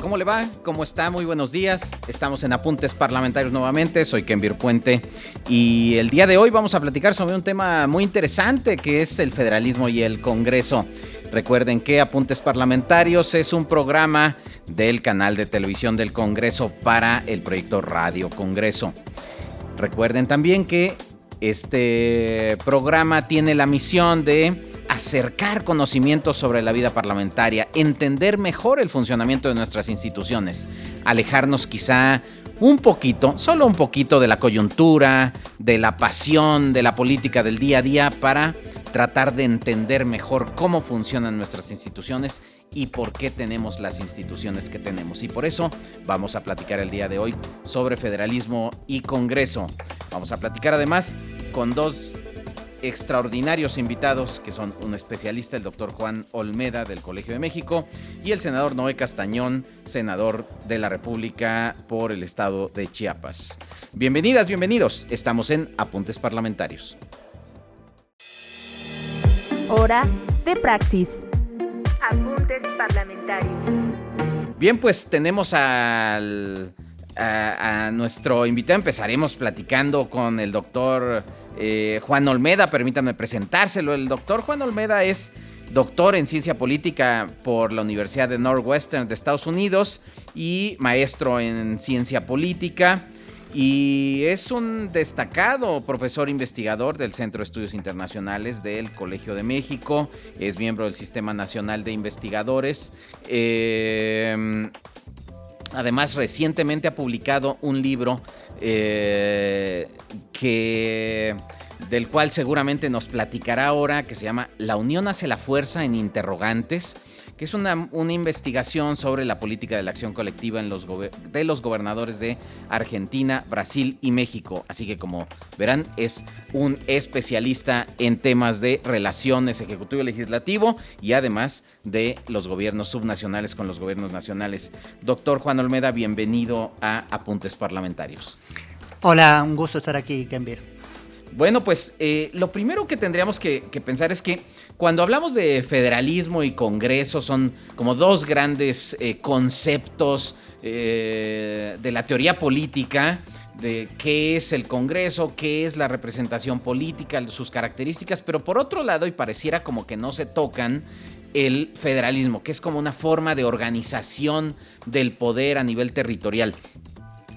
¿Cómo le va? ¿Cómo está? Muy buenos días. Estamos en Apuntes Parlamentarios nuevamente. Soy Kenvir Puente y el día de hoy vamos a platicar sobre un tema muy interesante que es el federalismo y el Congreso. Recuerden que Apuntes Parlamentarios es un programa del canal de televisión del Congreso para el proyecto Radio Congreso. Recuerden también que este programa tiene la misión de acercar conocimientos sobre la vida parlamentaria, entender mejor el funcionamiento de nuestras instituciones, alejarnos quizá un poquito, solo un poquito de la coyuntura, de la pasión, de la política del día a día para tratar de entender mejor cómo funcionan nuestras instituciones y por qué tenemos las instituciones que tenemos. Y por eso vamos a platicar el día de hoy sobre federalismo y Congreso. Vamos a platicar además con dos extraordinarios invitados que son un especialista, el doctor Juan Olmeda del Colegio de México y el senador Noé Castañón, senador de la República por el estado de Chiapas. Bienvenidas, bienvenidos. Estamos en Apuntes Parlamentarios. Hora de praxis. Apuntes Parlamentarios. Bien, pues tenemos a nuestro invitado. Empezaremos platicando con el doctor Juan Olmeda. Permítanme presentárselo. El doctor Juan Olmeda es doctor en ciencia política por la Universidad de Northwestern de Estados Unidos y maestro en ciencia política. Y es un destacado profesor investigador del Centro de Estudios Internacionales del Colegio de México. Es miembro del Sistema Nacional de Investigadores. Además, recientemente ha publicado un libro del cual seguramente nos platicará ahora, que se llama La Unión hace la fuerza en interrogantes, que es una investigación sobre la política de la acción colectiva de los gobernadores de Argentina, Brasil y México. Así que, como verán, es un especialista en temas de relaciones ejecutivo y legislativo y además de los gobiernos subnacionales con los gobiernos nacionales. Doctor Juan Olmeda, bienvenido a Apuntes Parlamentarios. Hola, un gusto estar aquí, Kenvir. Bueno, pues lo primero que tendríamos que pensar es que cuando hablamos de federalismo y Congreso son como dos grandes conceptos de la teoría política, de qué es el Congreso, qué es la representación política, sus características, pero por otro lado, y pareciera como que no se tocan, el federalismo, que es como una forma de organización del poder a nivel territorial.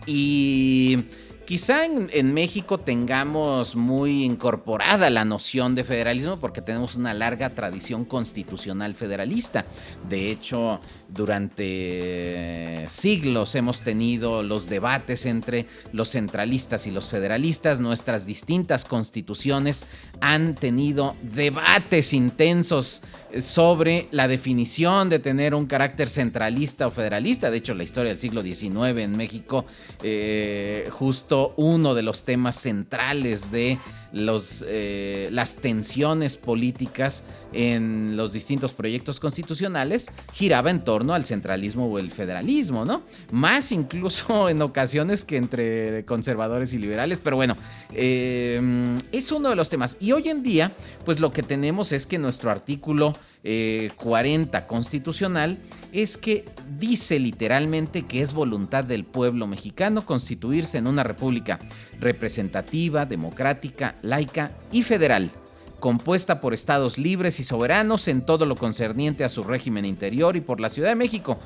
Y quizá en México tengamos muy incorporada la noción de federalismo porque tenemos una larga tradición constitucional federalista. De hecho, durante siglos hemos tenido los debates entre los centralistas y los federalistas. Nuestras distintas constituciones han tenido debates intensos sobre la definición de tener un carácter centralista o federalista. De hecho, la historia del siglo XIX en México, justo uno de los temas centrales de las tensiones políticas en los distintos proyectos constitucionales giraba en torno al centralismo o el federalismo, ¿no? Más incluso en ocasiones que entre conservadores y liberales, pero bueno, es uno de los temas. Y hoy en día, pues lo que tenemos es que nuestro artículo 40 constitucional es que dice literalmente que es voluntad del pueblo mexicano constituirse en una república representativa, democrática, laica y federal, compuesta por estados libres y soberanos en todo lo concerniente a su régimen interior y por la Ciudad de México,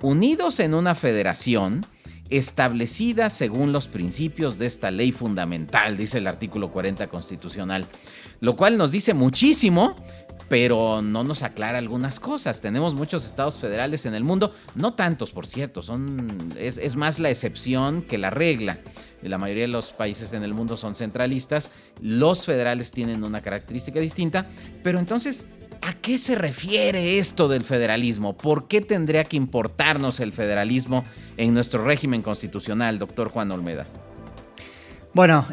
unidos en una federación establecida según los principios de esta ley fundamental, dice el artículo 40 constitucional, lo cual nos dice muchísimo, pero no nos aclara algunas cosas. Tenemos muchos estados federales en el mundo, no tantos, por cierto, es más la excepción que la regla. La mayoría de los países en el mundo son centralistas, los federales tienen una característica distinta, pero entonces, ¿a qué se refiere esto del federalismo? ¿Por qué tendría que importarnos el federalismo en nuestro régimen constitucional, doctor Juan Olmeda? Bueno,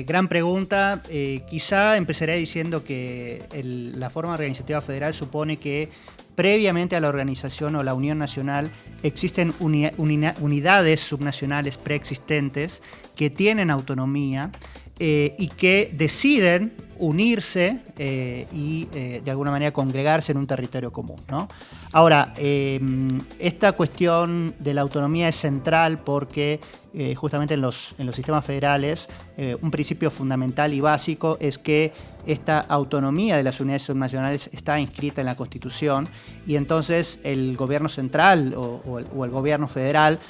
gran pregunta. Quizá empezaré diciendo que la forma organizativa federal supone que previamente a la organización o la unión nacional existen unidades subnacionales preexistentes que tienen autonomía y que deciden unirse y de alguna manera congregarse en un territorio común, ¿no? Ahora, esta cuestión de la autonomía es central porque justamente en los sistemas federales un principio fundamental y básico es que esta autonomía de las unidades subnacionales está inscrita en la Constitución y entonces el gobierno central o el gobierno federal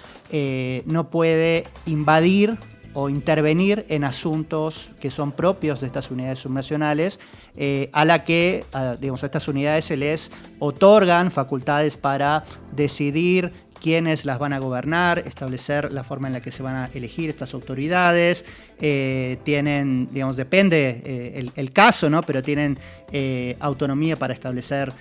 no puede invadir o intervenir en asuntos que son propios de estas unidades subnacionales, a estas unidades se les otorgan facultades para decidir quiénes las van a gobernar, establecer la forma en la que se van a elegir estas autoridades, tienen, depende el caso, ¿no? Pero tienen autonomía para establecer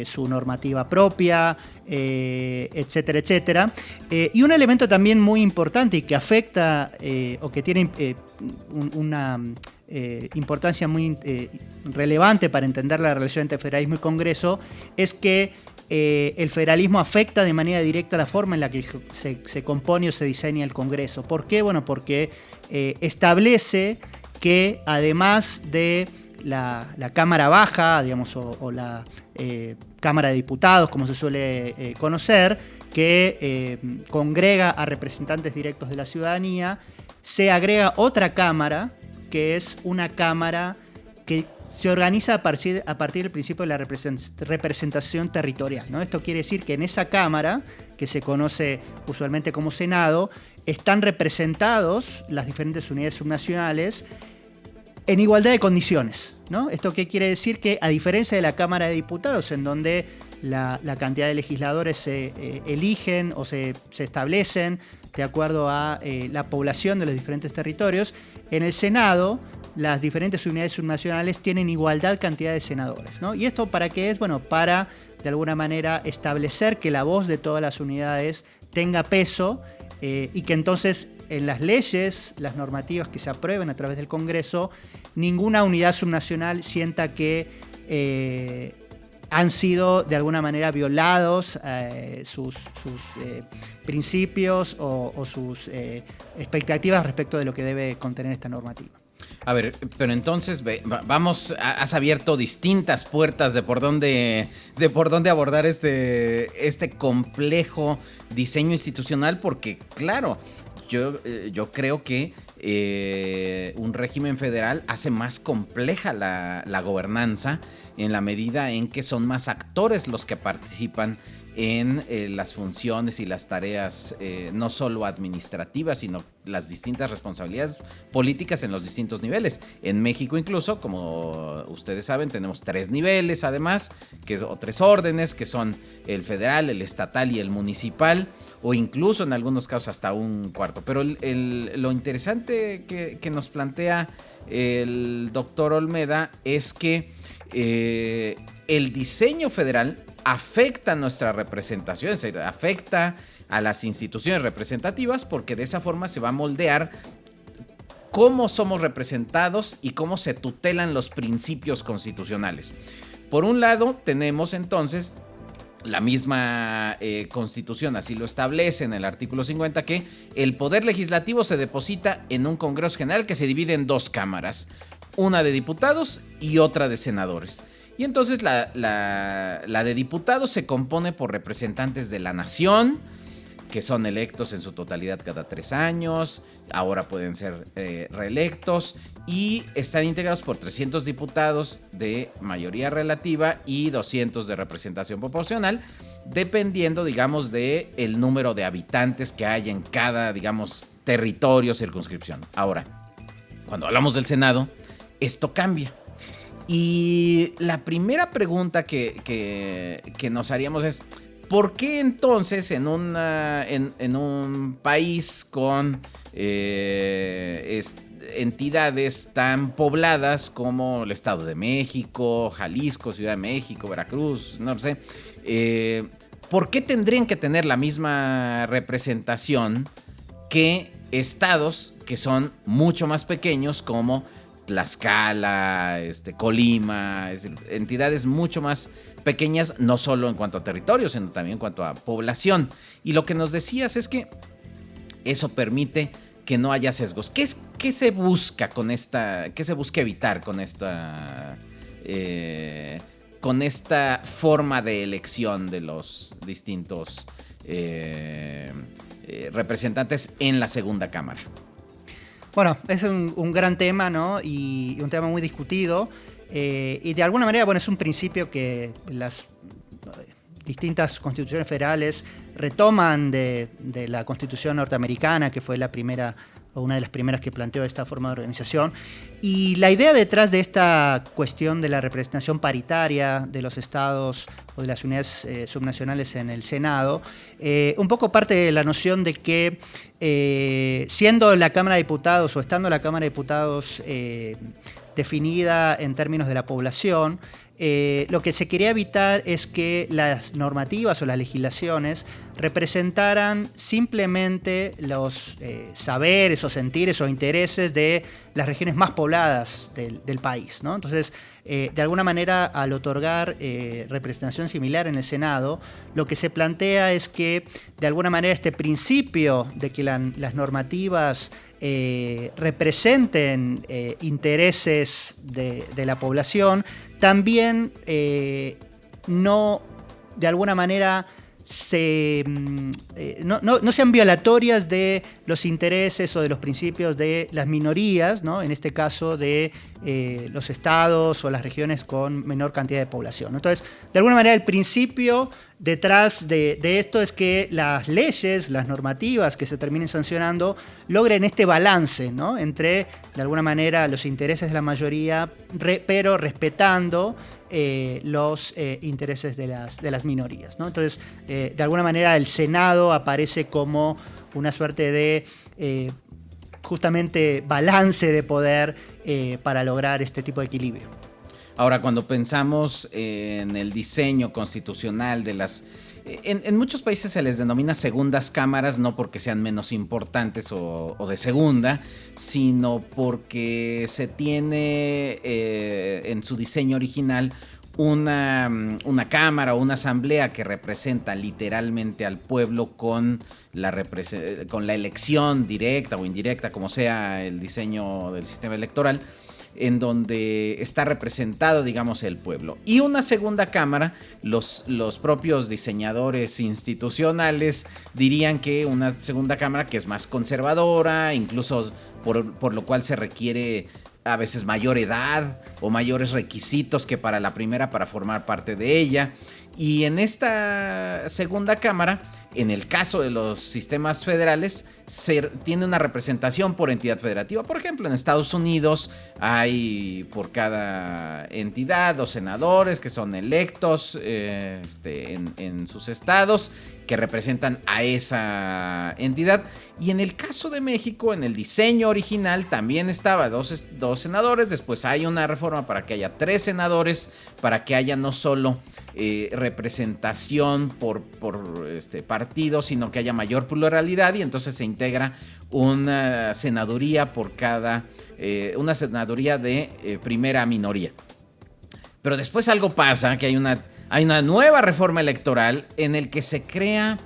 su normativa propia, etcétera, etcétera. Y un elemento también muy importante y que afecta o que tiene una importancia muy relevante para entender la relación entre federalismo y Congreso es que el federalismo afecta de manera directa la forma en la que se compone o se diseña el Congreso. ¿Por qué? Bueno, porque establece que además de la Cámara Baja, digamos, o la Cámara de Diputados, como se suele conocer, que congrega a representantes directos de la ciudadanía, se agrega otra Cámara, que es una Cámara que se organiza a partir del principio de la representación territorial, ¿no? Esto quiere decir que en esa Cámara, que se conoce usualmente como Senado, están representados las diferentes unidades subnacionales en igualdad de condiciones, ¿no? ¿Esto qué quiere decir? Que a diferencia de la Cámara de Diputados, en donde la cantidad de legisladores se eligen o se establecen de acuerdo a la población de los diferentes territorios, en el Senado las diferentes unidades subnacionales tienen igualdad cantidad de senadores, ¿no? ¿Y esto para qué es? Bueno, para de alguna manera establecer que la voz de todas las unidades tenga peso y que entonces en las leyes, las normativas que se aprueben a través del Congreso, ninguna unidad subnacional sienta que han sido de alguna manera violados sus principios o sus expectativas respecto de lo que debe contener esta normativa. A ver, pero entonces has abierto distintas puertas de por dónde abordar este complejo diseño institucional, porque claro, yo creo que un régimen federal hace más compleja la gobernanza en la medida en que son más actores los que participan en las funciones y las tareas no solo administrativas, sino las distintas responsabilidades políticas en los distintos niveles. En México incluso, como ustedes saben, tenemos 3 niveles además, o 3 órdenes, que son el federal, el estatal y el municipal, o incluso en algunos casos hasta un cuarto. Pero lo interesante que nos plantea el doctor Olmeda es que el diseño federal afecta nuestra representación, afecta a las instituciones representativas, porque de esa forma se va a moldear cómo somos representados y cómo se tutelan los principios constitucionales. Por un lado, tenemos entonces la misma Constitución, así lo establece en el artículo 50, que el poder legislativo se deposita en un Congreso General que se divide en 2 cámaras, una de diputados y otra de senadores. Y entonces la de diputados se compone por representantes de la nación, que son electos en su totalidad cada 3 años, ahora pueden ser reelectos, y están integrados por 300 diputados de mayoría relativa y 200 de representación proporcional, dependiendo, digamos, del número de habitantes que haya en cada, digamos, territorio, circunscripción. Ahora, cuando hablamos del Senado, esto cambia. Y la primera pregunta que nos haríamos es, ¿por qué entonces en un país con entidades tan pobladas como el Estado de México, Jalisco, Ciudad de México, Veracruz, no sé, ¿por qué tendrían que tener la misma representación que estados que son mucho más pequeños como Tlaxcala, Colima, entidades mucho más pequeñas, no solo en cuanto a territorio, sino también en cuanto a población? Y lo que nos decías es que eso permite que no haya sesgos. ¿Qué se busca qué se busca evitar con esta forma de elección de los distintos representantes en la segunda cámara? Bueno, es un gran tema, ¿no? Y un tema muy discutido. Y de alguna manera, bueno, es un principio que las distintas constituciones federales retoman de la Constitución norteamericana, que fue la primera o una de las primeras que planteó esta forma de organización. Y la idea detrás de esta cuestión de la representación paritaria de los estados o de las unidades subnacionales en el Senado, un poco parte de la noción de que siendo la Cámara de Diputados o estando la Cámara de Diputados definida en términos de la población, lo que se quería evitar es que las normativas o las legislaciones representaran simplemente los saberes o sentires o intereses de las regiones más pobladas del país, ¿no? Entonces, de alguna manera, al otorgar representación similar en el Senado, lo que se plantea es que, de alguna manera, este principio de que las normativas representen intereses de la población, también no, de alguna manera, no sean violatorias de los intereses o de los principios de las minorías, ¿no? En este caso de los estados o las regiones con menor cantidad de población. Entonces, de alguna manera, el principio detrás de esto es que las leyes, las normativas que se terminen sancionando, logren este balance, ¿no? Entre, de alguna manera, los intereses de la mayoría, pero respetando los intereses de las minorías, ¿no? Entonces, de alguna manera, el Senado aparece como una suerte de justamente balance de poder para lograr este tipo de equilibrio. Ahora, cuando pensamos en el diseño constitucional de las... En muchos países se les denomina segundas cámaras, no porque sean menos importantes o de segunda, sino porque se tiene en su diseño original una cámara o una asamblea que representa literalmente al pueblo con la elección directa o indirecta, como sea el diseño del sistema electoral, en donde está representado, digamos, el pueblo. Y una segunda cámara, los propios diseñadores institucionales dirían que una segunda cámara que es más conservadora, incluso por lo cual se requiere a veces mayor edad o mayores requisitos que para la primera para formar parte de ella. Y en esta segunda cámara, en el caso de los sistemas federales, tiene una representación por entidad federativa. Por ejemplo, en Estados Unidos hay por cada entidad 2 senadores que son electos en sus estados, que representan a esa entidad. Y en el caso de México, en el diseño original, también estaba dos senadores. Después hay una reforma para que haya 3 senadores, para que haya no solo representación por partido, sino que haya mayor pluralidad, y entonces se integra una senaduría por cada, una senaduría de primera minoría. Pero después algo pasa, que hay una nueva reforma electoral en el que se crea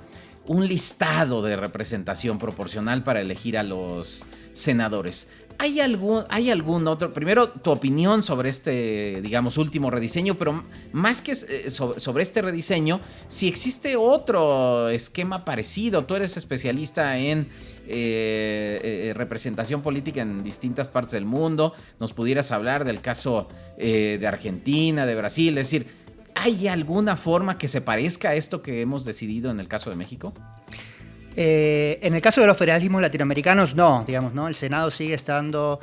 un listado de representación proporcional para elegir a los senadores. ¿Hay algún otro? Primero, tu opinión sobre este, digamos, último rediseño, pero más que sobre este rediseño, si existe otro esquema parecido. Tú eres especialista en representación política en distintas partes del mundo. ¿Nos pudieras hablar del caso de Argentina, de Brasil? Es decir, ¿hay alguna forma que se parezca a esto que hemos decidido en el caso de México? En el caso de los federalismos latinoamericanos, no, digamos, ¿no? El Senado sigue estando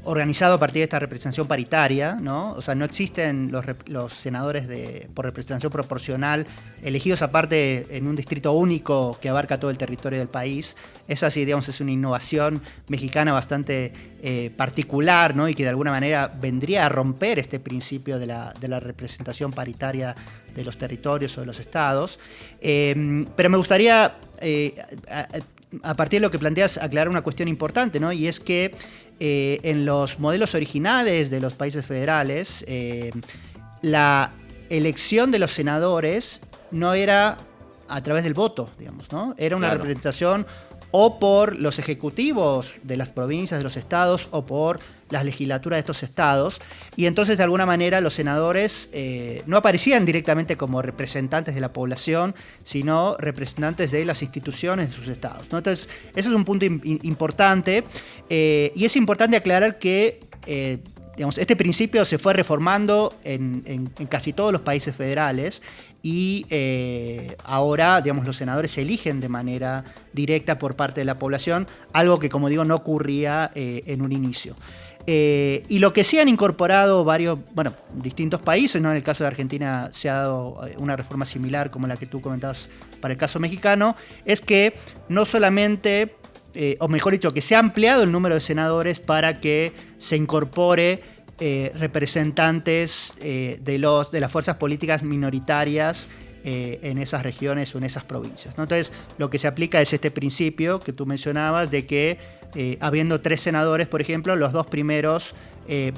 organizado a partir de esta representación paritaria, ¿no? O sea, no existen los senadores por representación proporcional elegidos aparte en un distrito único que abarca todo el territorio del país. Eso así, digamos, es una innovación mexicana bastante particular, ¿no? Y que de alguna manera vendría a romper este principio de la representación paritaria de los territorios o de los estados. Pero me gustaría, a partir de lo que planteas, aclarar una cuestión importante, ¿no? Y es que en los modelos originales de los países federales, la elección de los senadores no era a través del voto, digamos, ¿no? Era una representación o por los ejecutivos de las provincias, de los estados, o por las legislaturas de estos estados, y entonces de alguna manera los senadores no aparecían directamente como representantes de la población, sino representantes de las instituciones de sus estados, ¿no? Entonces, ese es un punto importante, y es importante aclarar que digamos, este principio se fue reformando en casi todos los países federales, y ahora, digamos, los senadores se eligen de manera directa por parte de la población, algo que, como digo, no ocurría en un inicio. Y lo que sí han incorporado distintos países, ¿no? En el caso de Argentina se ha dado una reforma similar como la que tú comentabas para el caso mexicano, es que no solamente, o mejor dicho, que se ha ampliado el número de senadores para que se incorpore representantes de las fuerzas políticas minoritarias en esas regiones o en esas provincias, ¿no? Entonces, lo que se aplica es este principio que tú mencionabas de que habiendo 3 senadores, por ejemplo, los 2 primeros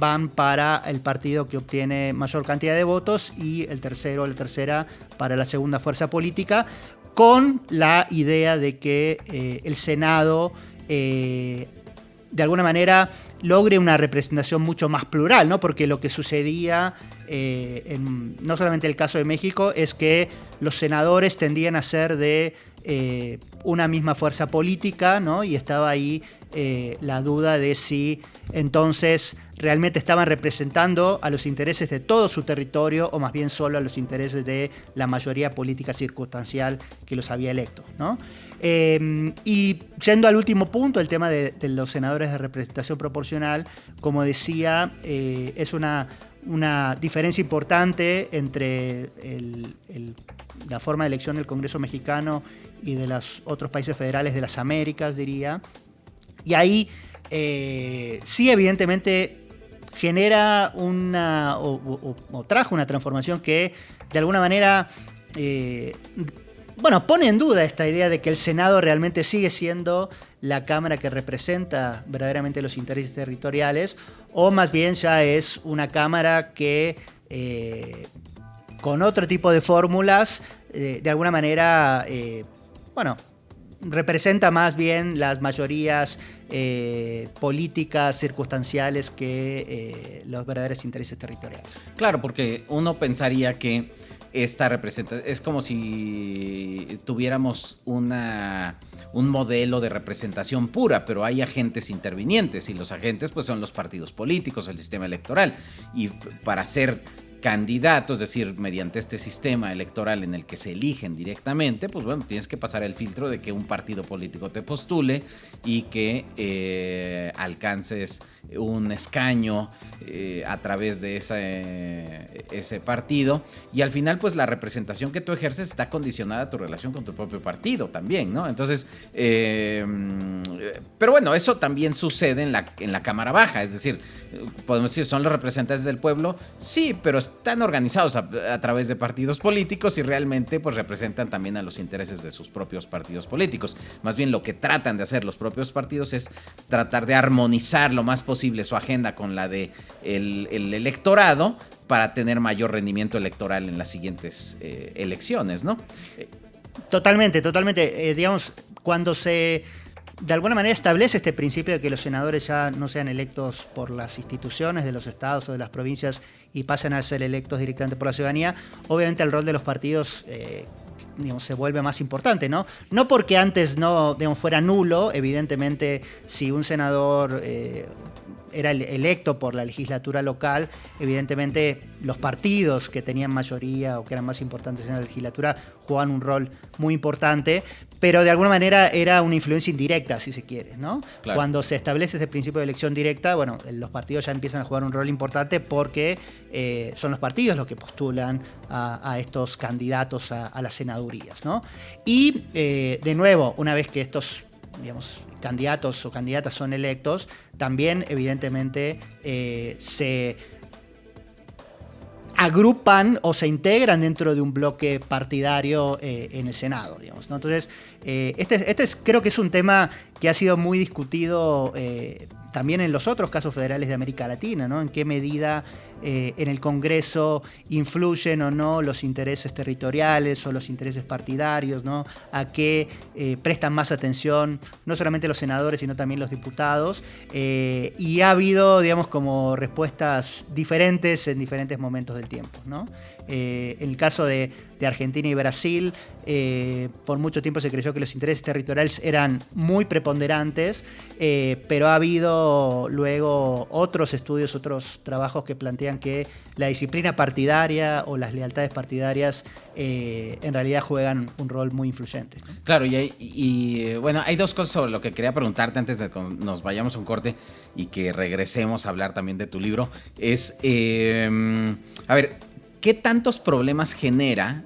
van para el partido que obtiene mayor cantidad de votos y el tercero o la tercera para la segunda fuerza política, con la idea de que el Senado de alguna manera logre una representación mucho más plural, ¿no? Porque lo que sucedía, no solamente en el caso de México, es que los senadores tendían a ser de una misma fuerza política, ¿no? Y estaba ahí la duda de si entonces realmente estaban representando a los intereses de todo su territorio o más bien solo a los intereses de la mayoría política circunstancial que los había electo, ¿no? Y yendo al último punto, el tema de los senadores de representación proporcional, como decía, es una diferencia importante entre la forma de elección del Congreso mexicano y de los otros países federales de las Américas, diría. Y ahí sí, evidentemente, genera o trajo una transformación que de alguna manera pone en duda esta idea de que el Senado realmente sigue siendo la Cámara que representa verdaderamente los intereses territoriales, o más bien ya es una Cámara que con otro tipo de fórmulas de alguna manera representa más bien las mayorías políticas circunstanciales que los verdaderos intereses territoriales. Claro, porque uno pensaría que esta representación es como si tuviéramos un modelo de representación pura, pero hay agentes intervinientes, y los agentes pues son los partidos políticos, el sistema electoral, y para ser candidato, es decir, mediante este sistema electoral en el que se eligen directamente, pues bueno, tienes que pasar el filtro de que un partido político te postule y que alcances un escaño a través de ese partido, y al final pues la representación que tú ejerces está condicionada a tu relación con tu propio partido también, ¿no? Entonces, pero bueno, eso también sucede en la Cámara Baja, es decir, podemos decir, ¿son los representantes del pueblo? Sí, pero están organizados a través de partidos políticos y realmente pues representan también a los intereses de sus propios partidos políticos. Más bien lo que tratan de hacer los propios partidos es tratar de armonizar lo más posible su agenda con la de el electorado para tener mayor rendimiento electoral en las siguientes elecciones, ¿no? Totalmente. Digamos, cuando se de alguna manera establece este principio de que los senadores ya no sean electos por las instituciones de los estados o de las provincias y pasen a ser electos directamente por la ciudadanía, obviamente el rol de los partidos se vuelve más importante, ¿no? No porque antes no fuera nulo, evidentemente si un senador era electo por la legislatura local, evidentemente los partidos que tenían mayoría o que eran más importantes en la legislatura jugaban un rol muy importante, pero de alguna manera era una influencia indirecta, si se quiere, ¿no? Claro. Cuando se establece ese principio de elección directa, bueno, los partidos ya empiezan a jugar un rol importante porque son los partidos los que postulan a estos candidatos a las senadurías, ¿no? Y de nuevo, una vez que estos candidatos o candidatas son electos, también evidentemente se agrupan o se integran dentro de un bloque partidario en el Senado, digamos, ¿no? Entonces, creo que es un tema que ha sido muy discutido también en los otros casos federales de América Latina, ¿no? En qué medida en el Congreso influyen o no los intereses territoriales o los intereses partidarios, ¿no? A qué prestan más atención no solamente los senadores, sino también los diputados. Y ha habido, digamos, como respuestas diferentes en diferentes momentos del tiempo, ¿no? En el caso de Argentina y Brasil, por mucho tiempo se creyó que los intereses territoriales eran muy preponderantes, pero ha habido luego otros estudios, otros trabajos que plantean que la disciplina partidaria o las lealtades partidarias en realidad juegan un rol muy influyente, ¿no? Claro, bueno, hay dos cosas sobre lo que quería preguntarte antes de que nos vayamos a un corte y que regresemos a hablar también de tu libro. A ver, ¿qué tantos problemas genera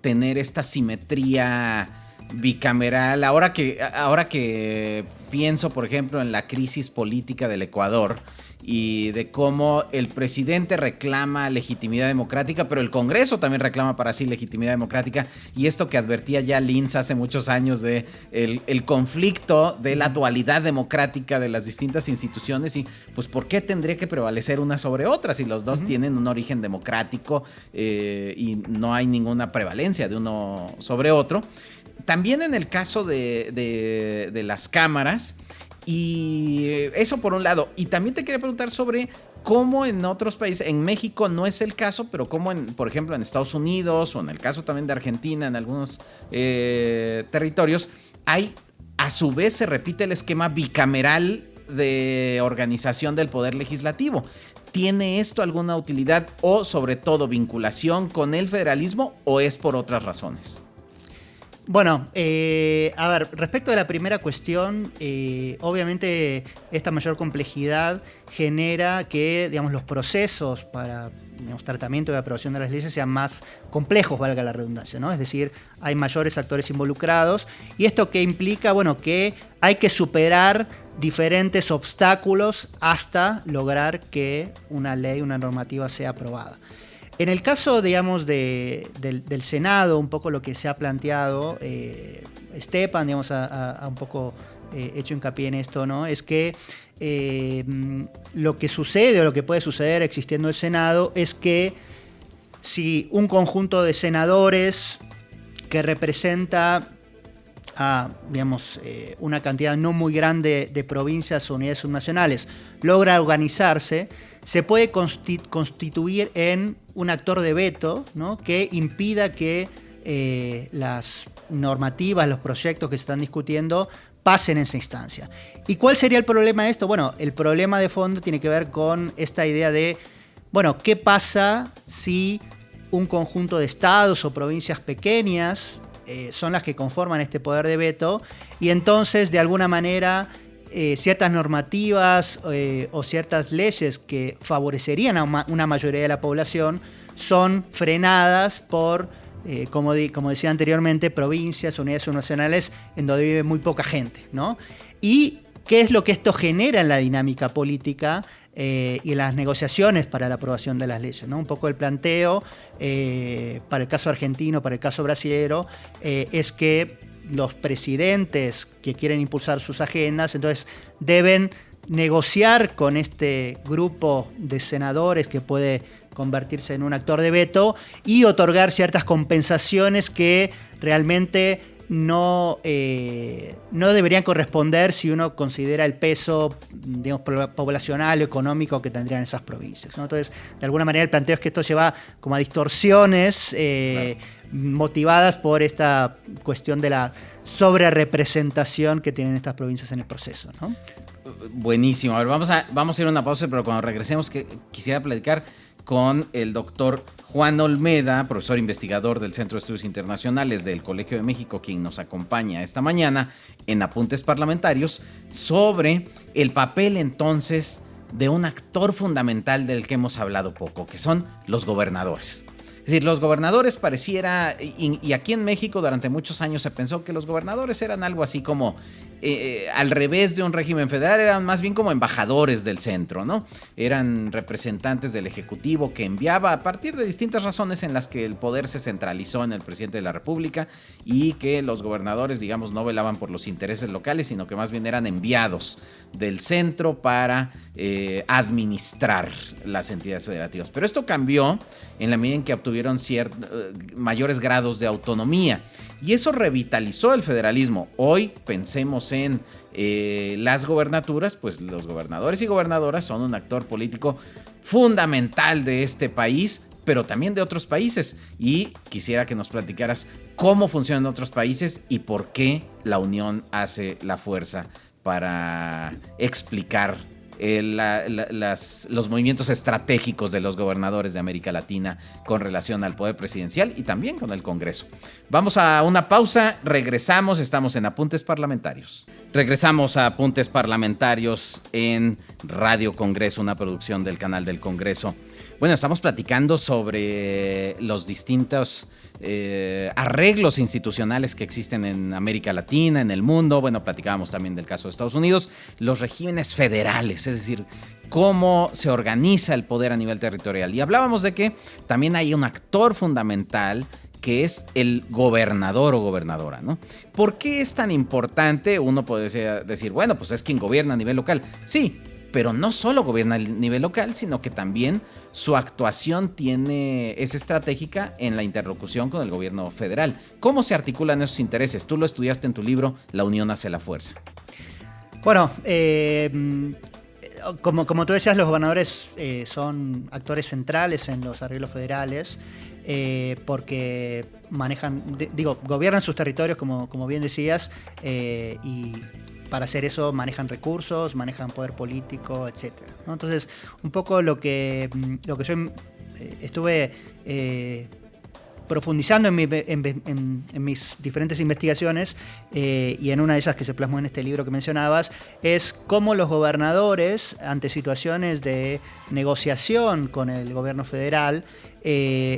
tener esta simetría bicameral? Ahora que pienso, por ejemplo, en la crisis política del Ecuador y de cómo el presidente reclama legitimidad democrática, pero el Congreso también reclama para sí legitimidad democrática, y esto que advertía ya Linz hace muchos años de el conflicto de la dualidad democrática de las distintas instituciones, y pues ¿por qué tendría que prevalecer una sobre otra si los dos tienen un origen democrático y no hay ninguna prevalencia de uno sobre otro? También en el caso de las cámaras. Y eso por un lado. Y también te quería preguntar sobre cómo en otros países, en México no es el caso, pero cómo por ejemplo en Estados Unidos o en el caso también de Argentina, en algunos territorios, a su vez se repite el esquema bicameral de organización del poder legislativo. ¿Tiene esto alguna utilidad o sobre todo vinculación con el federalismo o es por otras razones? Bueno, a ver, respecto a la primera cuestión, obviamente esta mayor complejidad genera que, digamos, los procesos para, digamos, tratamiento y aprobación de las leyes sean más complejos, valga la redundancia, ¿no? Es decir, hay mayores actores involucrados, y esto que implica, bueno, que hay que superar diferentes obstáculos hasta lograr que una ley, una normativa sea aprobada. En el caso, digamos, del Senado, un poco lo que se ha planteado, Estepan, digamos, ha un poco hecho hincapié en esto, ¿no? Es que lo que sucede o lo que puede suceder existiendo el Senado es que si un conjunto de senadores que representa a, digamos, una cantidad no muy grande de provincias o unidades subnacionales logra organizarse, se puede constituir en un actor de veto, ¿no? Que impida que las normativas, los proyectos que se están discutiendo pasen en esa instancia. ¿Y cuál sería el problema de esto? Bueno, el problema de fondo tiene que ver con esta idea de, bueno, ¿qué pasa si un conjunto de estados o provincias pequeñas son las que conforman este poder de veto, y entonces de alguna manera ciertas normativas o ciertas leyes que favorecerían a una mayoría de la población son frenadas por, como decía anteriormente, provincias, unidades subnacionales en donde vive muy poca gente, ¿no? ¿Y qué es lo que esto genera en la dinámica política y en las negociaciones para la aprobación de las leyes, ¿no? Un poco el planteo para el caso argentino, para el caso brasilero, es que los presidentes que quieren impulsar sus agendas, entonces deben negociar con este grupo de senadores que puede convertirse en un actor de veto y otorgar ciertas compensaciones que realmente no deberían corresponder si uno considera el peso, digamos, poblacional o económico que tendrían esas provincias, ¿no? Entonces, de alguna manera el planteo es que esto lleva como a distorsiones motivadas por esta cuestión de la sobrerepresentación que tienen estas provincias en el proceso, ¿no? Buenísimo. A ver, vamos a ir a una pausa, pero cuando regresemos quisiera platicar con el doctor Juan Olmeda, profesor investigador del Centro de Estudios Internacionales del Colegio de México, quien nos acompaña esta mañana en Apuntes Parlamentarios, sobre el papel entonces de un actor fundamental del que hemos hablado poco, que son los gobernadores. Es decir, los gobernadores pareciera, y aquí en México durante muchos años se pensó que los gobernadores eran algo así como al revés de un régimen federal, eran más bien como embajadores del centro, ¿no? Eran representantes del Ejecutivo que enviaba a partir de distintas razones en las que el poder se centralizó en el presidente de la República y que los gobernadores, digamos, no velaban por los intereses locales, sino que más bien eran enviados del centro para administrar las entidades federativas. Pero esto cambió en la medida en que obtuvieron mayores grados de autonomía. Y eso revitalizó el federalismo. Hoy pensemos en las gobernaturas, pues los gobernadores y gobernadoras son un actor político fundamental de este país, pero también de otros países. Y quisiera que nos platicaras cómo funcionan otros países y por qué la unión hace la fuerza para explicar los movimientos estratégicos de los gobernadores de América Latina con relación al poder presidencial y también con el Congreso. Vamos a una pausa, regresamos, estamos en Apuntes Parlamentarios. Regresamos a Apuntes Parlamentarios en Radio Congreso, una producción del canal del Congreso. Bueno, estamos platicando sobre los distintos arreglos institucionales que existen en América Latina, en el mundo. Bueno, platicábamos también del caso de Estados Unidos, los regímenes federales, es decir, cómo se organiza el poder a nivel territorial. Y hablábamos de que también hay un actor fundamental que es el gobernador o gobernadora, ¿no? ¿Por qué es tan importante? Uno puede decir, bueno, pues es quien gobierna a nivel local. Sí, pero no solo gobierna a nivel local, sino que también su actuación es estratégica en la interlocución con el gobierno federal. ¿Cómo se articulan esos intereses? Tú lo estudiaste en tu libro, La Unión hace la fuerza. Bueno, como tú decías, los gobernadores son actores centrales en los arreglos federales. Porque gobiernan sus territorios, como bien decías, y para hacer eso manejan recursos, manejan poder político, etc., ¿no? Entonces, un poco lo que yo estuve profundizando en mis diferentes investigaciones, y en una de ellas que se plasmó en este libro que mencionabas, es cómo los gobernadores, ante situaciones de negociación con el gobierno federal,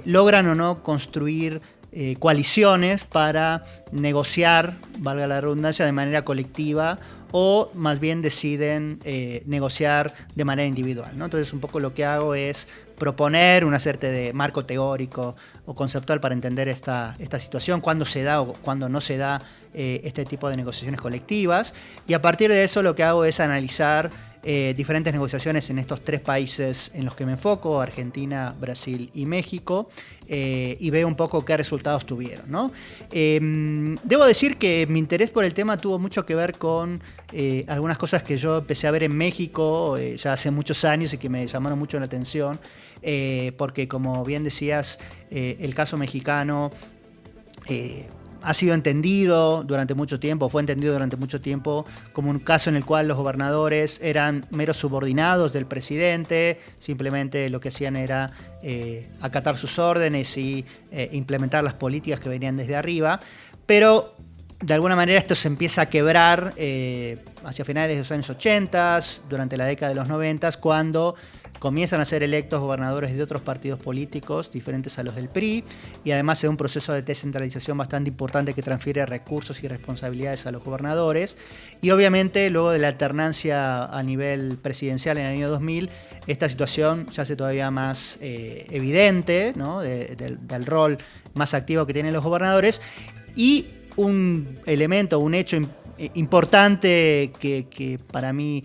logran o no construir coaliciones para negociar, valga la redundancia, de manera colectiva, o más bien deciden negociar de manera individual, ¿no? Entonces, un poco lo que hago es proponer una suerte de marco teórico o conceptual para entender esta situación, cuándo se da o cuándo no se da este tipo de negociaciones colectivas. Y a partir de eso lo que hago es analizar diferentes negociaciones en estos tres países en los que me enfoco, Argentina, Brasil y México, y veo un poco qué resultados tuvieron, ¿no? Debo decir que mi interés por el tema tuvo mucho que ver con algunas cosas que yo empecé a ver en México ya hace muchos años y que me llamaron mucho la atención, porque, como bien decías, el caso mexicano ha sido entendido durante mucho tiempo, fue entendido durante mucho tiempo como un caso en el cual los gobernadores eran meros subordinados del presidente, simplemente lo que hacían era acatar sus órdenes y implementar las políticas que venían desde arriba, pero de alguna manera esto se empieza a quebrar hacia finales de los años 80, durante la década de los 90, cuando comienzan a ser electos gobernadores de otros partidos políticos diferentes a los del PRI, y además se da un proceso de descentralización bastante importante que transfiere recursos y responsabilidades a los gobernadores. Y obviamente luego de la alternancia a nivel presidencial en el año 2000, esta situación se hace todavía más evidente, ¿no? del rol más activo que tienen los gobernadores. Y un elemento, un hecho importante que para mí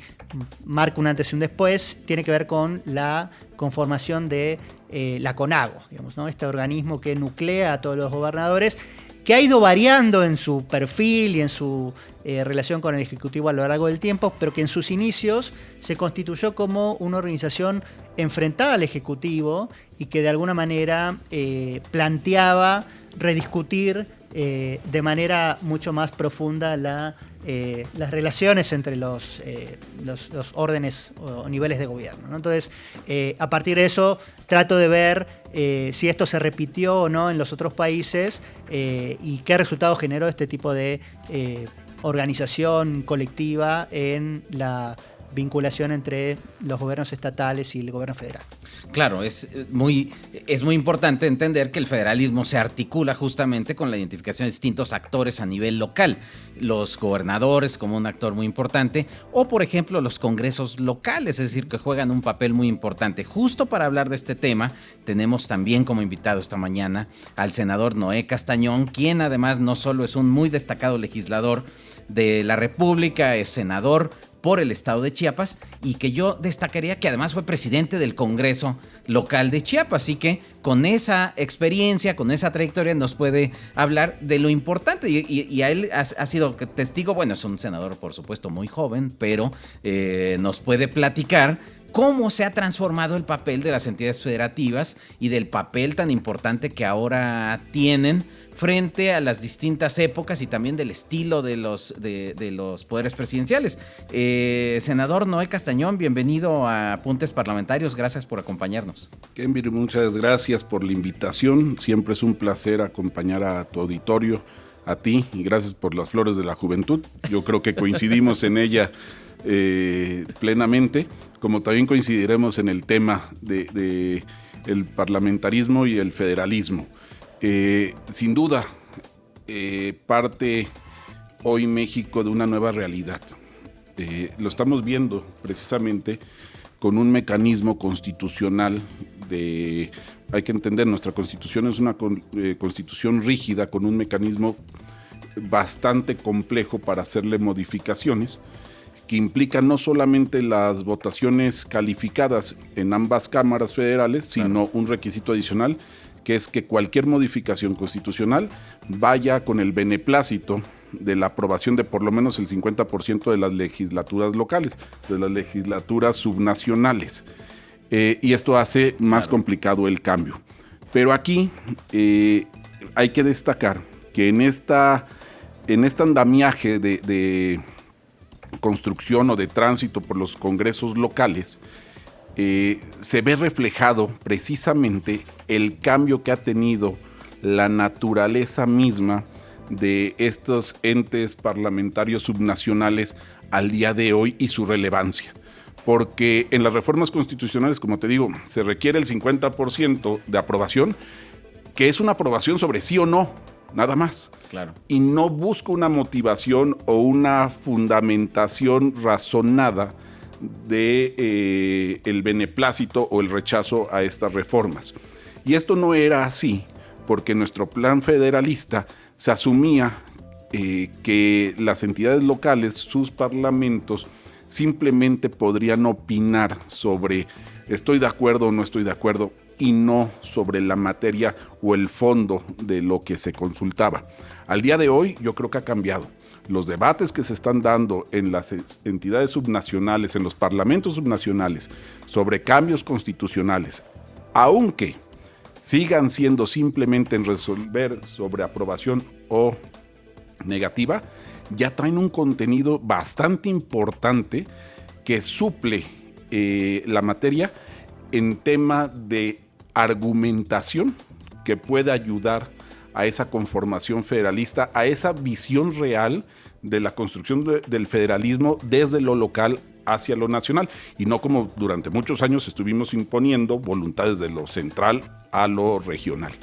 marca un antes y un después, tiene que ver con la conformación de la CONAGO, digamos, ¿no? Este organismo que nuclea a todos los gobernadores, que ha ido variando en su perfil y en su relación con el Ejecutivo a lo largo del tiempo, pero que en sus inicios se constituyó como una organización enfrentada al Ejecutivo y que de alguna manera planteaba rediscutir de manera mucho más profunda las relaciones entre los órdenes o niveles de gobierno, ¿no? Entonces, a partir de eso, trato de ver si esto se repitió o no en los otros países y qué resultados generó este tipo de organización colectiva en la vinculación entre los gobiernos estatales y el gobierno federal. Claro, es muy importante entender que el federalismo se articula justamente con la identificación de distintos actores a nivel local. Los gobernadores como un actor muy importante, o por ejemplo los congresos locales, es decir, que juegan un papel muy importante. Justo para hablar de este tema, tenemos también como invitado esta mañana al senador Noé Castañón, quien además no solo es un muy destacado legislador de la República, es senador por el estado de Chiapas, y que yo destacaría que además fue presidente del Congreso local de Chiapas, y que con esa experiencia, con esa trayectoria nos puede hablar de lo importante, y a él ha sido testigo. Bueno, es un senador por supuesto muy joven, pero nos puede platicar cómo se ha transformado el papel de las entidades federativas y del papel tan importante que ahora tienen frente a las distintas épocas y también del estilo de los poderes presidenciales. Senador Noé Castañón, bienvenido a Apuntes Parlamentarios, gracias por acompañarnos. Kenvir, muchas gracias por la invitación, siempre es un placer acompañar a tu auditorio, a ti, y gracias por las flores de la juventud. Yo creo que coincidimos en ella plenamente, como también coincidiremos en el tema de el parlamentarismo y el federalismo. Sin duda, parte hoy México de una nueva realidad. Lo estamos viendo precisamente con un mecanismo constitucional hay que entender, nuestra constitución es una constitución rígida con un mecanismo bastante complejo para hacerle modificaciones, que implica no solamente las votaciones calificadas en ambas cámaras federales, sino un requisito adicional, que es que cualquier modificación constitucional vaya con el beneplácito de la aprobación de por lo menos el 50% de las legislaturas locales, de las legislaturas subnacionales. Y esto hace más complicado el cambio. Pero aquí hay que destacar que en este andamiaje de construcción o de tránsito por los congresos locales, se ve reflejado precisamente el cambio que ha tenido la naturaleza misma de estos entes parlamentarios subnacionales al día de hoy y su relevancia. Porque en las reformas constitucionales, como te digo, se requiere el 50% de aprobación, que es una aprobación sobre sí o no, nada más. Claro. Y no busca una motivación o una fundamentación razonada de el beneplácito o el rechazo a estas reformas. Y esto no era así, porque nuestro plan federalista se asumía que las entidades locales, sus parlamentos, simplemente podrían opinar sobre estoy de acuerdo o no estoy de acuerdo, y no sobre la materia o el fondo de lo que se consultaba. Al día de hoy yo creo que ha cambiado. Los debates que se están dando en las entidades subnacionales, en los parlamentos subnacionales, sobre cambios constitucionales, aunque sigan siendo simplemente en resolver sobre aprobación o negativa, ya traen un contenido bastante importante que suple la materia en tema de argumentación que puede ayudar a esa conformación federalista, a esa visión real de la construcción del federalismo desde lo local hacia lo nacional, y no como durante muchos años estuvimos imponiendo voluntades de lo central a lo regional.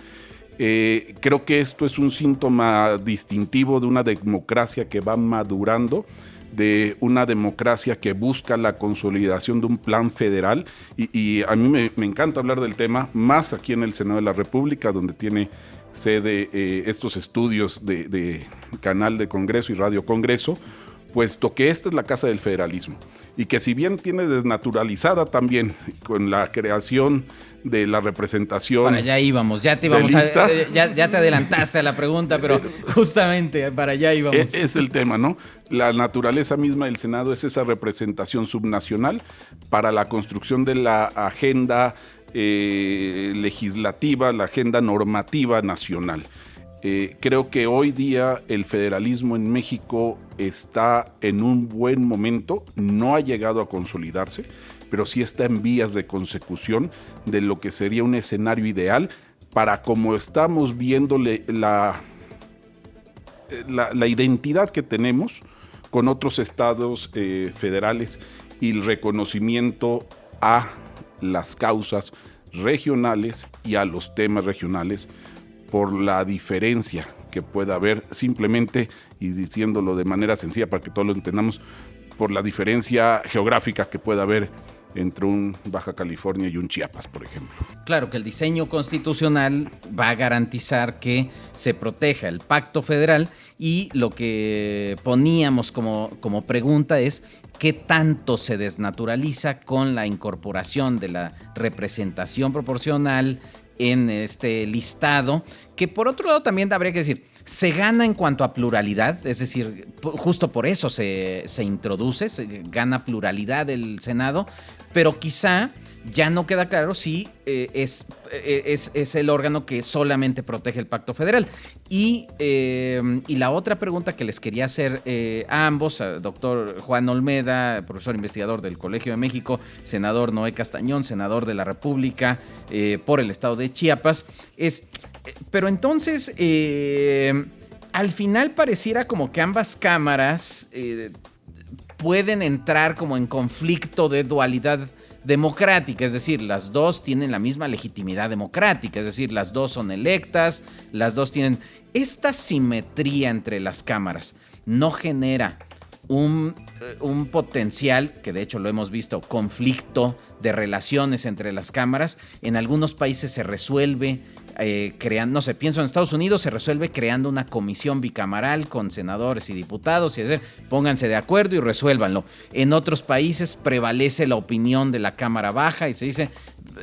Creo que esto es un síntoma distintivo de una democracia que va madurando, de una democracia que busca la consolidación de un plan federal, y a mí me encanta hablar del tema, más aquí en el Senado de la República, donde tiene sede estos estudios de Canal de Congreso y Radio Congreso, puesto que esta es la casa del federalismo, y que si bien tiene desnaturalizada también con la creación de la representación. Para allá íbamos, ya te adelantaste a la pregunta, pero justamente para allá íbamos. Es el tema, ¿no? La naturaleza misma del Senado es esa representación subnacional para la construcción de la agenda legislativa, la agenda normativa nacional. Creo que hoy día el federalismo en México está en un buen momento, no ha llegado a consolidarse, pero sí está en vías de consecución de lo que sería un escenario ideal para, como estamos viéndole la identidad que tenemos con otros estados federales y el reconocimiento a las causas regionales y a los temas regionales por la diferencia que pueda haber, simplemente, y diciéndolo de manera sencilla para que todos lo entendamos, por la diferencia geográfica que pueda haber entre un Baja California y un Chiapas, por ejemplo. Claro que el diseño constitucional va a garantizar que se proteja el pacto federal, y lo que poníamos como pregunta es qué tanto se desnaturaliza con la incorporación de la representación proporcional en este listado, que por otro lado también habría que decir, se gana en cuanto a pluralidad, es decir, justo por eso se introduce, se gana pluralidad del Senado, pero quizá ya no queda claro si es el órgano que solamente protege el pacto federal. Y la otra pregunta que les quería hacer a ambos, a doctor Juan Olmeda, profesor investigador del Colegio de México, senador Noé Castañón, senador de la República por el estado de Chiapas, es... Pero entonces, al final pareciera como que ambas cámaras pueden entrar como en conflicto de dualidad democrática, es decir, las dos tienen la misma legitimidad democrática, es decir, las dos son electas, las dos tienen... Esta simetría entre las cámaras no genera un potencial, que de hecho lo hemos visto, conflicto de relaciones entre las cámaras. En algunos países se resuelve creando, no sé, pienso en Estados Unidos, se resuelve creando una comisión bicameral con senadores y diputados, y decir, pónganse de acuerdo y resuélvanlo. En otros países prevalece la opinión de la Cámara Baja y se dice,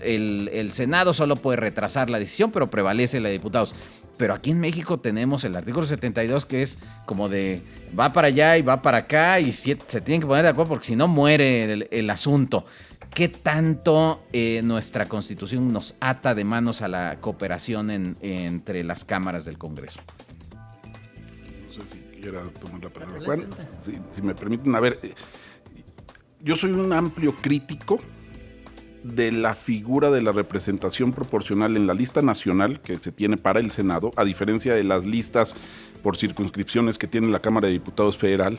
el Senado solo puede retrasar la decisión, pero prevalece la de diputados. Pero aquí en México tenemos el artículo 72, que es como de va para allá y va para acá, y se tienen que poner de acuerdo porque si no muere el asunto. ¿Qué tanto nuestra Constitución nos ata de manos a la cooperación entre las cámaras del Congreso? No sé si quiera tomar la palabra. Juan, si me permiten, a ver, yo soy un amplio crítico de la figura de la representación proporcional en la lista nacional que se tiene para el Senado, a diferencia de las listas por circunscripciones que tiene la Cámara de Diputados Federal,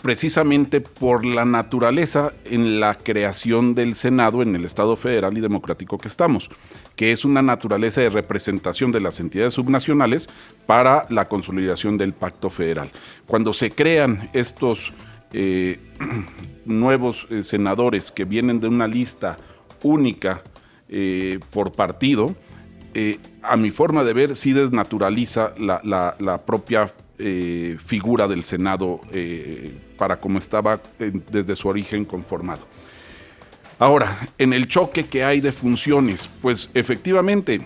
precisamente por la naturaleza en la creación del Senado en el Estado federal y democrático que estamos, que es una naturaleza de representación de las entidades subnacionales para la consolidación del pacto federal. Cuando se crean estos nuevos senadores que vienen de una lista única por partido, a mi forma de ver, sí desnaturaliza la propia figura del Senado para como estaba desde su origen conformado. Ahora, en el choque que hay de funciones, pues efectivamente,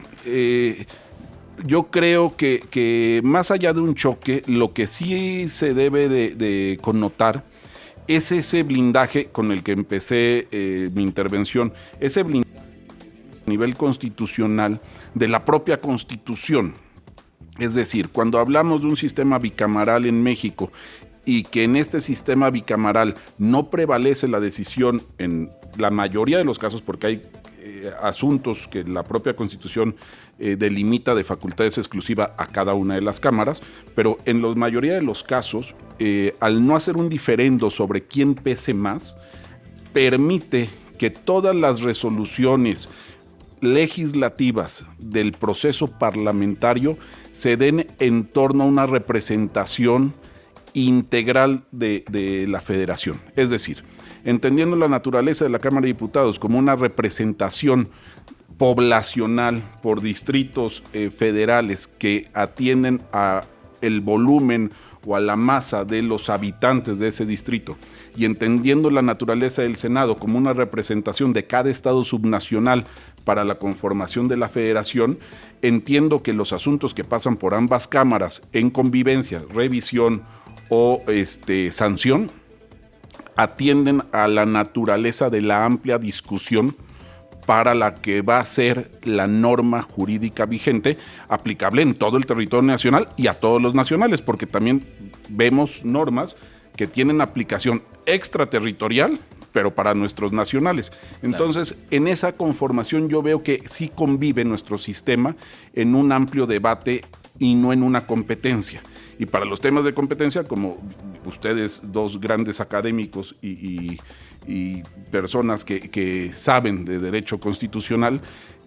yo creo que más allá de un choque, lo que sí se debe de connotar es ese blindaje con el que empecé mi intervención, ese blindaje a nivel constitucional de la propia Constitución. Es decir, cuando hablamos de un sistema bicameral en México y que en este sistema bicameral no prevalece la decisión en la mayoría de los casos, porque hay asuntos que la propia Constitución delimita de facultades exclusivas a cada una de las cámaras, pero en la mayoría de los casos, al no hacer un diferendo sobre quién pese más, permite que todas las resoluciones legislativas del proceso parlamentario se den en torno a una representación integral de la federación. Es decir, entendiendo la naturaleza de la Cámara de Diputados como una representación poblacional por distritos federales que atienden a el volumen o a la masa de los habitantes de ese distrito, y entendiendo la naturaleza del Senado como una representación de cada estado subnacional para la conformación de la federación, entiendo que los asuntos que pasan por ambas cámaras en convivencia, revisión o sanción, atienden a la naturaleza de la amplia discusión para la que va a ser la norma jurídica vigente, aplicable en todo el territorio nacional y a todos los nacionales, porque también vemos normas que tienen aplicación extraterritorial, pero para nuestros nacionales. Entonces, claro, en esa conformación yo veo que sí convive nuestro sistema en un amplio debate y no en una competencia. Y para los temas de competencia, como ustedes, dos grandes académicos y personas que saben de derecho constitucional,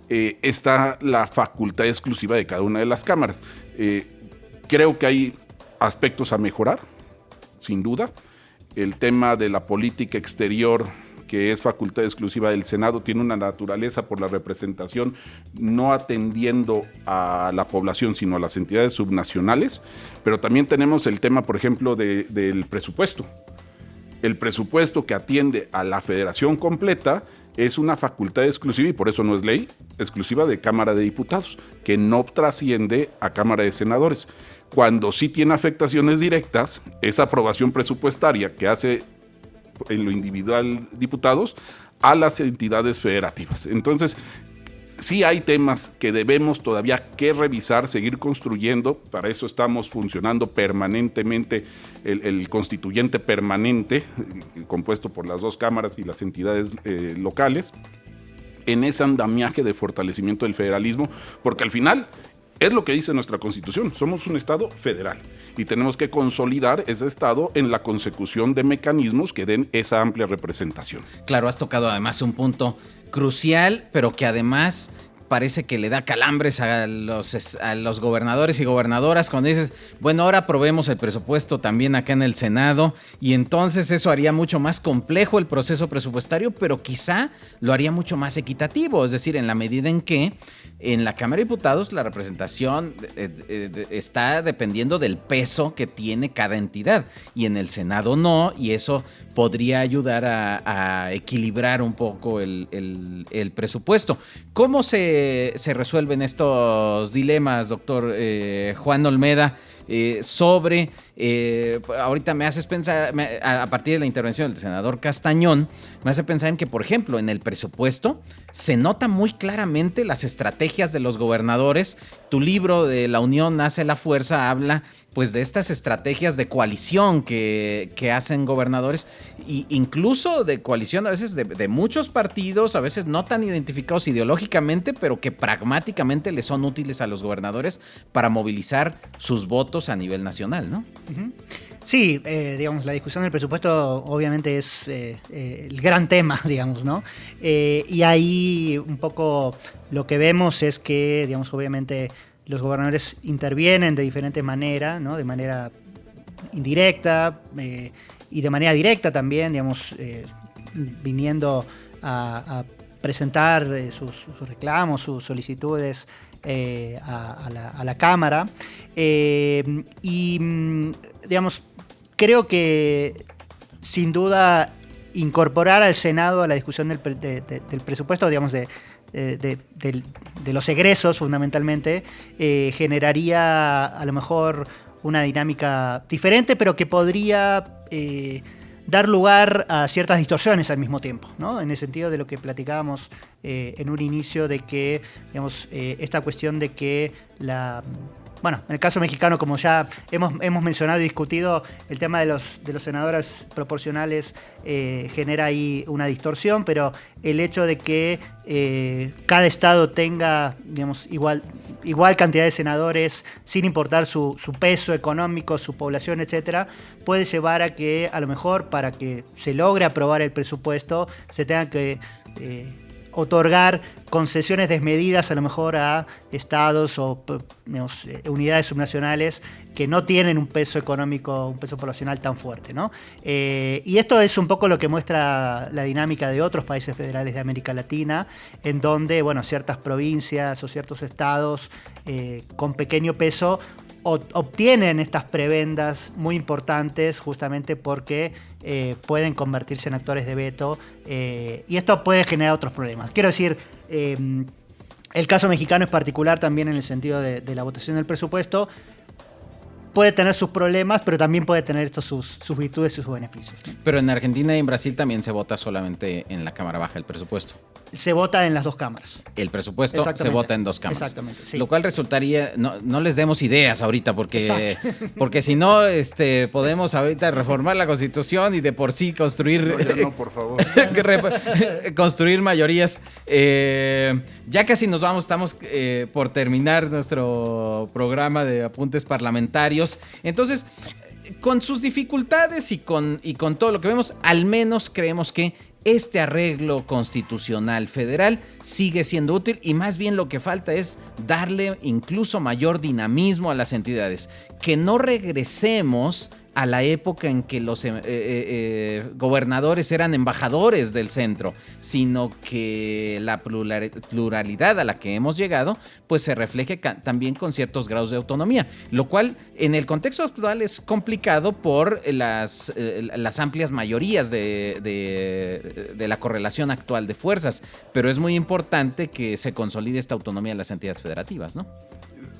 está la facultad exclusiva de cada una de las cámaras. Creo que hay aspectos a mejorar, sin duda. El tema de la política exterior, que es facultad exclusiva del Senado, tiene una naturaleza por la representación, no atendiendo a la población, sino a las entidades subnacionales. Pero también tenemos el tema, por ejemplo, del presupuesto. El presupuesto que atiende a la federación completa es una facultad exclusiva, y por eso no es ley, exclusiva de Cámara de Diputados, que no trasciende a Cámara de Senadores. Cuando sí tiene afectaciones directas, esa aprobación presupuestaria que hace en lo individual diputados a las entidades federativas. Entonces, sí hay temas que debemos todavía que revisar, seguir construyendo. Para eso estamos funcionando permanentemente, el constituyente permanente, compuesto por las dos cámaras y las entidades locales, en ese andamiaje de fortalecimiento del federalismo, porque al final es lo que dice nuestra Constitución: somos un Estado federal y tenemos que consolidar ese Estado en la consecución de mecanismos que den esa amplia representación. Claro, has tocado además un punto crucial, pero que además parece que le da calambres a los gobernadores y gobernadoras cuando dices, bueno, ahora aprobemos el presupuesto también acá en el Senado, y entonces eso haría mucho más complejo el proceso presupuestario, pero quizá lo haría mucho más equitativo, es decir, en la medida en que en la Cámara de Diputados la representación está dependiendo del peso que tiene cada entidad, y en el Senado no, y eso podría ayudar a equilibrar un poco el presupuesto. ¿Cómo se resuelven estos dilemas, doctor Juan Olmeda, sobre... ahorita me haces pensar, a partir de la intervención del senador Castañón, me hace pensar en que, por ejemplo, en el presupuesto se nota muy claramente las estrategias de los gobernadores. Tu libro de La Unión Hace la Fuerza habla pues de estas estrategias de coalición que hacen gobernadores, e incluso de coalición a veces de muchos partidos, a veces no tan identificados ideológicamente, pero que pragmáticamente les son útiles a los gobernadores para movilizar sus votos a nivel nacional, ¿no? Sí, digamos, la discusión del presupuesto obviamente es el gran tema, digamos, ¿no? Y ahí un poco lo que vemos es que, digamos, obviamente los gobernadores intervienen de diferente manera, ¿no? De manera indirecta y de manera directa también, digamos, viniendo a presentar sus reclamos, sus solicitudes a la Cámara. Y, digamos, creo que sin duda incorporar al Senado a la discusión del presupuesto, digamos, de los egresos fundamentalmente, generaría a lo mejor una dinámica diferente, pero que podría dar lugar a ciertas distorsiones al mismo tiempo, ¿no? En el sentido de lo que platicábamos en un inicio, de que, digamos, esta cuestión de que bueno, en el caso mexicano, como ya hemos mencionado y discutido, el tema de los senadores proporcionales genera ahí una distorsión, pero el hecho de que cada estado tenga, digamos, igual cantidad de senadores, sin importar su peso económico, su población, etcétera, puede llevar a que, a lo mejor, para que se logre aprobar el presupuesto, se tenga que otorgar concesiones desmedidas a lo mejor a estados o, digamos, unidades subnacionales que no tienen un peso económico, un peso poblacional tan fuerte, ¿no? Y esto es un poco lo que muestra la dinámica de otros países federales de América Latina, en donde, bueno, ciertas provincias o ciertos estados con pequeño peso obtienen estas prebendas muy importantes justamente porque pueden convertirse en actores de veto, y esto puede generar otros problemas. Quiero decir, el caso mexicano es particular también en el sentido de la votación del presupuesto. Puede tener sus problemas, pero también puede tener sus virtudes y sus beneficios, ¿no? Pero en Argentina y en Brasil también se vota solamente en la Cámara Baja el presupuesto. Se vota en las dos cámaras. El presupuesto se vota en dos cámaras. Exactamente, sí. Lo cual resultaría, no les demos ideas ahorita, porque si no, podemos ahorita reformar la Constitución y de por sí construir... No, por favor. construir mayorías. Ya casi nos vamos, estamos por terminar nuestro programa de apuntes parlamentarios. ellos. Entonces, con sus dificultades y con todo lo que vemos, al menos creemos que este arreglo constitucional federal sigue siendo útil y más bien lo que falta es darle incluso mayor dinamismo a las entidades. Que no regresemos a la época en que los gobernadores eran embajadores del centro, sino que la pluralidad a la que hemos llegado pues se refleje también con ciertos grados de autonomía, lo cual en el contexto actual es complicado por las amplias mayorías de la correlación actual de fuerzas, pero es muy importante que se consolide esta autonomía de las entidades federativas, ¿no?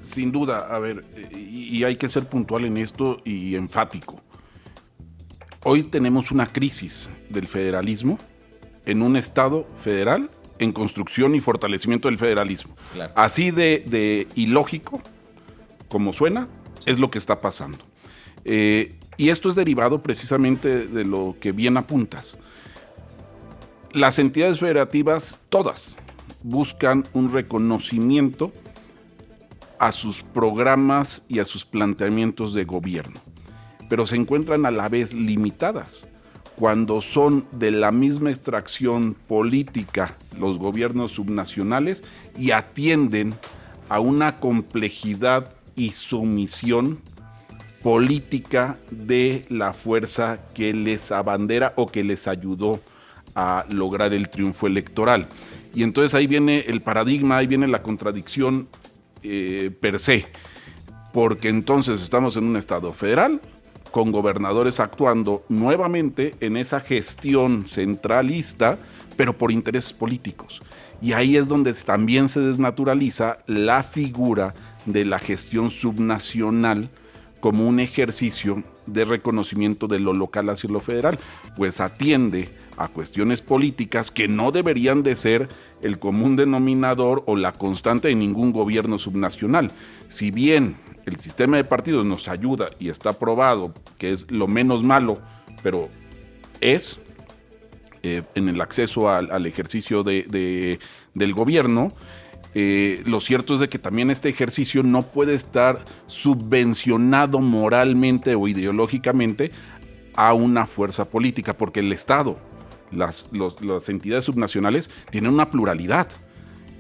Sin duda, a ver, y hay que ser puntual en esto y enfático. Hoy tenemos una crisis del federalismo en un Estado federal en construcción y fortalecimiento del federalismo. Claro. Así de ilógico como suena, es lo que está pasando. Y esto es derivado precisamente de lo que bien apuntas. Las entidades federativas, todas, buscan un reconocimiento a sus programas y a sus planteamientos de gobierno, pero se encuentran a la vez limitadas cuando son de la misma extracción política los gobiernos subnacionales y atienden a una complejidad y sumisión política de la fuerza que les abandera o que les ayudó a lograr el triunfo electoral. Y entonces ahí viene el paradigma, ahí viene la contradicción per se, porque entonces estamos en un estado federal con gobernadores actuando nuevamente en esa gestión centralista, pero por intereses políticos. Y ahí es donde también se desnaturaliza la figura de la gestión subnacional como un ejercicio de reconocimiento de lo local hacia lo federal, pues atiende a cuestiones políticas que no deberían de ser el común denominador o la constante de ningún gobierno subnacional. Si bien el sistema de partidos nos ayuda y está probado que es lo menos malo, pero es en el acceso al ejercicio del gobierno, lo cierto es de que también este ejercicio no puede estar subvencionado moralmente o ideológicamente a una fuerza política, porque el Estado, las entidades subnacionales tienen una pluralidad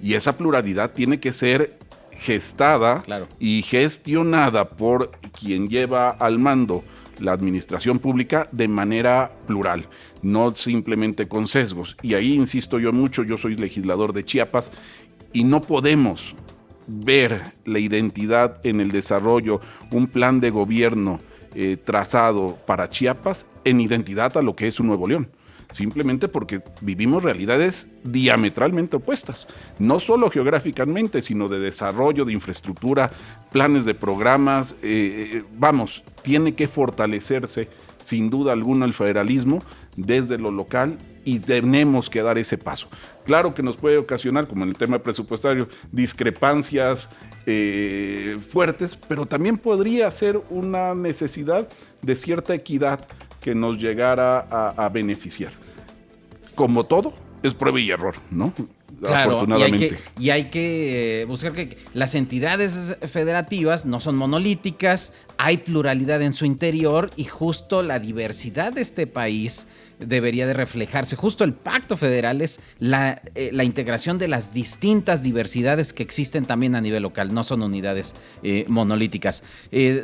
y esa pluralidad tiene que ser gestada, claro, y gestionada por quien lleva al mando la administración pública de manera plural, no simplemente con sesgos. Y ahí insisto yo mucho, yo soy legislador de Chiapas y no podemos ver la identidad en el desarrollo, un plan de gobierno trazado para Chiapas en identidad a lo que es un Nuevo León. Simplemente porque vivimos realidades diametralmente opuestas, no solo geográficamente, sino de desarrollo, de infraestructura, planes de programas. Tiene que fortalecerse sin duda alguna el federalismo desde lo local y tenemos que dar ese paso. Claro que nos puede ocasionar, como en el tema presupuestario, discrepancias fuertes, pero también podría ser una necesidad de cierta equidad que nos llegara a beneficiar. Como todo, es prueba y error, ¿no? Claro, afortunadamente. Y hay que buscar que las entidades federativas no son monolíticas, hay pluralidad en su interior y justo la diversidad de este país debería de reflejarse. Justo el pacto federal es la integración de las distintas diversidades que existen también a nivel local, no son unidades monolíticas.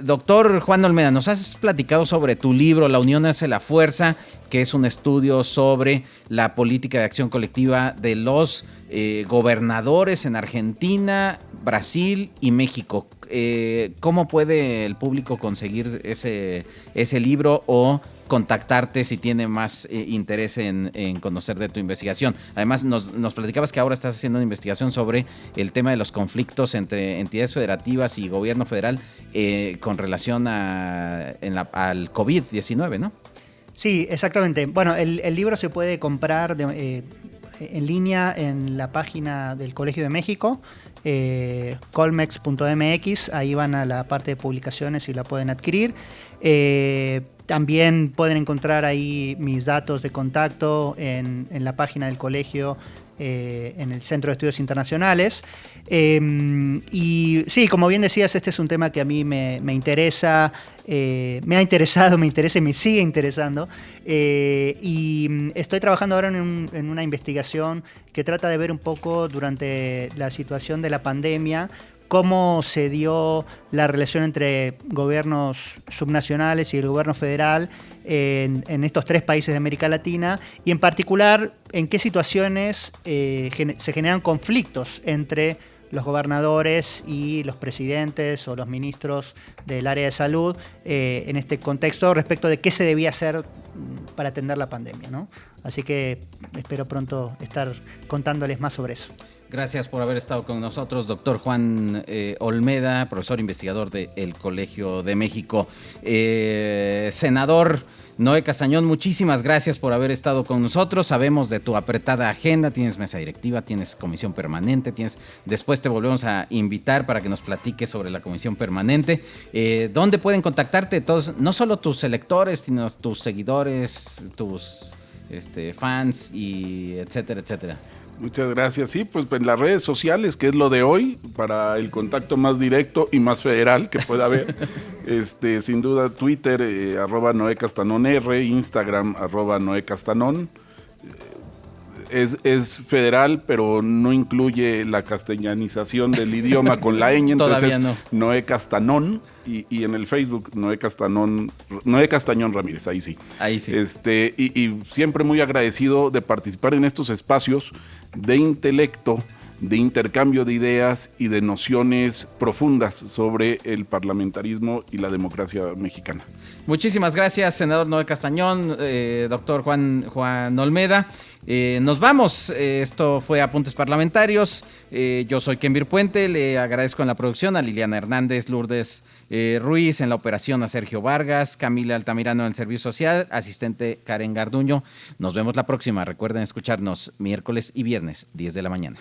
Doctor Juan Olmeda, nos has platicado sobre tu libro La Unión hace la fuerza, que es un estudio sobre la política de acción colectiva de los gobernadores en Argentina, Brasil y México. ¿Cómo puede el público conseguir ese libro o contactarte si tiene más interés en conocer de tu investigación? Además, nos platicabas que ahora estás haciendo una investigación sobre el tema de los conflictos entre entidades federativas y gobierno federal con relación al COVID-19, ¿no? Sí, exactamente. Bueno, el libro se puede comprar en línea en la página del Colegio de México, colmex.mx, ahí van a la parte de publicaciones y la pueden adquirir. También pueden encontrar ahí mis datos de contacto en la página del colegio en el Centro de Estudios Internacionales. Y sí, como bien decías, este es un tema que a mí me interesa, me ha interesado, me interesa y me sigue interesando. Y estoy trabajando ahora en una investigación que trata de ver un poco durante la situación de la pandemia cómo se dio la relación entre gobiernos subnacionales y el gobierno federal en estos 3 países de América Latina y en particular en qué situaciones se generan conflictos entre los gobernadores y los presidentes o los ministros del área de salud en este contexto respecto de qué se debía hacer para atender la pandemia, ¿no? Así que espero pronto estar contándoles más sobre eso. Gracias por haber estado con nosotros, doctor Juan Olmeda, profesor investigador del Colegio de México. Senador Noé Castañón, muchísimas gracias por haber estado con nosotros. Sabemos de tu apretada agenda, tienes mesa directiva, tienes comisión permanente, después te volvemos a invitar para que nos platiques sobre la comisión permanente. ¿Dónde pueden contactarte todos, no solo tus electores, sino tus seguidores, tus fans y etcétera, etcétera? Muchas gracias. Sí, pues en las redes sociales, que es lo de hoy, para el contacto más directo y más federal que pueda haber. Sin duda, Twitter, @NoéCastanonR, Instagram, @NoéCastanon. Es federal, pero no incluye la castellanización del idioma con la ñ, entonces no. Noé Castanón, y en el Facebook Noé Castañón Ramírez, ahí sí. Ahí sí. Y siempre muy agradecido de participar en estos espacios de intelecto, de intercambio de ideas y de nociones profundas sobre el parlamentarismo y la democracia mexicana. Muchísimas gracias, senador Noé Castañón, doctor Juan Olmeda. Nos vamos, esto fue Apuntes Parlamentarios, yo soy Kenvir Puente, le agradezco en la producción a Liliana Hernández, Lourdes Ruiz, en la operación a Sergio Vargas, Camila Altamirano en el servicio social, asistente Karen Garduño. Nos vemos la próxima, recuerden escucharnos miércoles y viernes, 10 de la mañana.